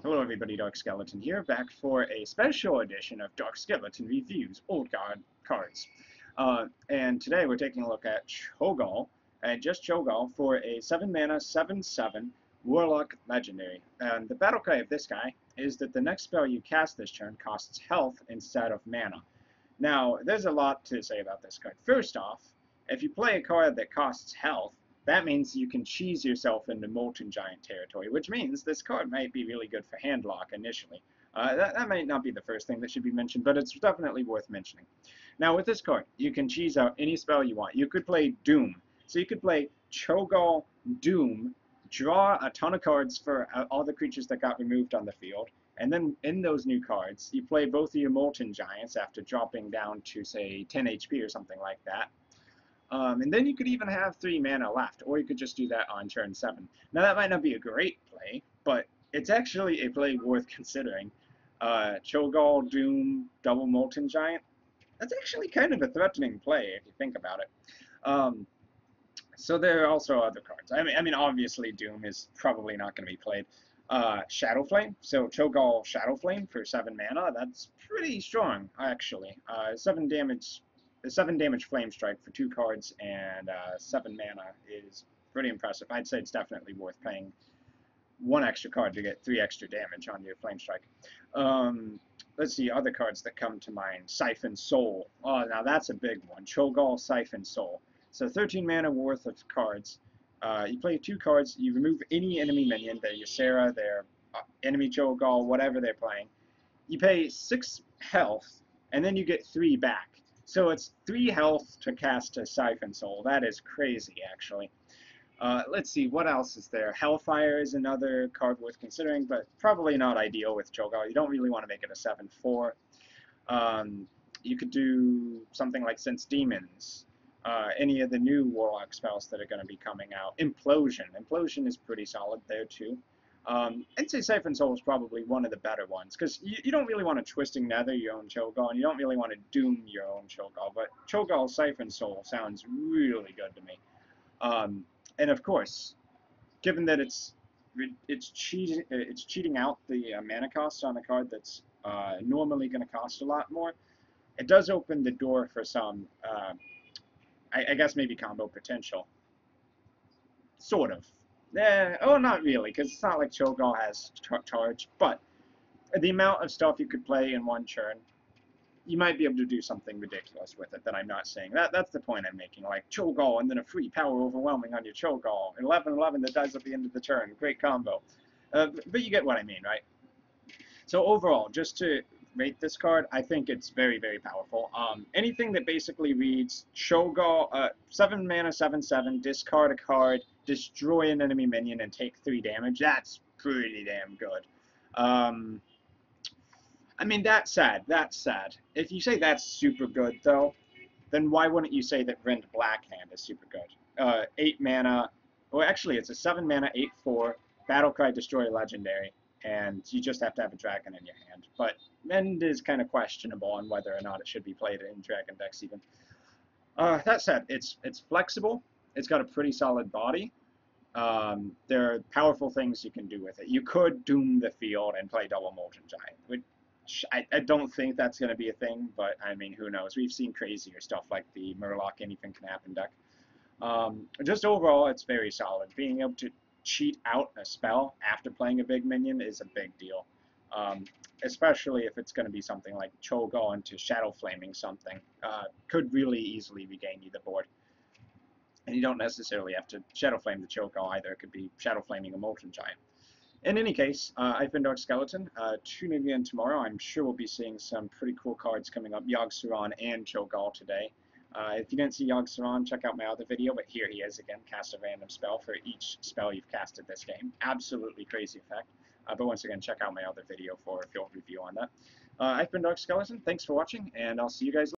Hello everybody, Dark Skeleton here, back for a special edition of Dark Skeleton Reviews Old God cards. And today we're taking a look at Cho'gall, just Cho'gall, for a 7-mana, 7/7 Warlock Legendary. And the battle cry of this guy is that the next spell you cast this turn costs health instead of mana. Now, there's a lot to say about this card. First off, if you play a card that costs health, that means you can cheese yourself into Molten Giant territory, which means this card might be really good for handlock initially. That might not be the first thing that should be mentioned, but it's definitely worth mentioning. Now with this card, you can cheese out any spell you want. You could play Doom. So you could play Cho'gall Doom, draw a ton of cards for all the creatures that got removed on the field, and then in those new cards, you play both of your Molten Giants after dropping down to, say, 10 HP or something like that. And then you could even have 3 mana left, or you could just do that on turn 7. Now that might not be a great play, but it's actually a play worth considering. Cho'gall, Doom, double Molten Giant, that's actually kind of a threatening play if you think about it. So there are also other cards. I mean, obviously Doom is probably not going to be played. Shadow Flame, so Cho'gall Shadow Flame for 7 mana, that's pretty strong, actually. 7 damage. The 7 damage Flame Strike for 2 cards and 7 mana is pretty impressive. I'd say it's definitely worth paying 1 extra card to get 3 extra damage on your Flame Strike. Let's see, other cards that come to mind. Siphon Soul. Oh, now that's a big one. Cho'gall Siphon Soul. So 13 mana worth of cards. You play 2 cards, you remove any enemy minion, their Ysera, their enemy Cho'gall, whatever they're playing. You pay 6 health, and then you get 3 back. So it's 3 health to cast a Siphon Soul. That is crazy, actually. Let's see, what else is there? Hellfire is another card worth considering, but probably not ideal with Cho'gall. You don't really want to make it a 7/4. You could do something like Sense Demons. Any of the new Warlock spells that are going to be coming out. Implosion. Implosion is pretty solid there, too. I'd say Siphon Soul is probably one of the better ones, because you don't really want to Twisting Nether your own Cho'gall, and you don't really want to Doom your own Cho'gall, but Cho'gall Siphon Soul sounds really good to me. And of course, given that it's cheating out the mana cost on a card that's normally going to cost a lot more, it does open the door for some, I guess maybe combo potential. Sort of. Oh, not really, because it's not like Cho'gall has charge, but the amount of stuff you could play in one turn, you might be able to do something ridiculous with it that I'm not saying. That's the point I'm making, like Cho'gall and then a free Power Overwhelming on your Cho'gall, 11/11 that dies at the end of the turn, great combo. But you get what I mean, right? So overall, just to rate this card, I think it's very, very powerful. Anything that basically reads Cho'gall, 7 mana, 7/7, discard a card, destroy an enemy minion, and take 3 damage, that's pretty damn good. I mean, that's sad. If you say that's super good, though, then why wouldn't you say that Rend Blackhand is super good? 8 mana, well, actually, it's a 7 mana, 8/4, Battlecry, Destroy Legendary, and you just have to have a dragon in your hand. But Rend is kind of questionable on whether or not it should be played in dragon decks, even. That said, it's flexible. It's got a pretty solid body. There are powerful things you can do with it. You could Doom the field and play double Molten Giant, which I don't think that's going to be a thing, but I mean, who knows? We've seen crazier stuff like the Murloc Anything Can Happen deck. Just overall, it's very solid. Being able to cheat out a spell after playing a big minion is a big deal. Especially if it's going to be something like Cho'gall into Shadow Flaming something. Could really easily regain you the board. And you don't necessarily have to Shadow Flame the Cho'gall either. It could be Shadow Flaming a Molten Giant. In any case, I've been Dark Skeleton. Tune in again tomorrow. I'm sure we'll be seeing some pretty cool cards coming up. Yogg-Saron and Cho'gall today. If you didn't see Yogg-Saron, check out my other video, but here he is again. Cast a random spell for each spell you've casted this game. Absolutely crazy effect. But once again, check out my other video for a field review on that. I've been Dark Skeleton. Thanks for watching, and I'll see you guys later.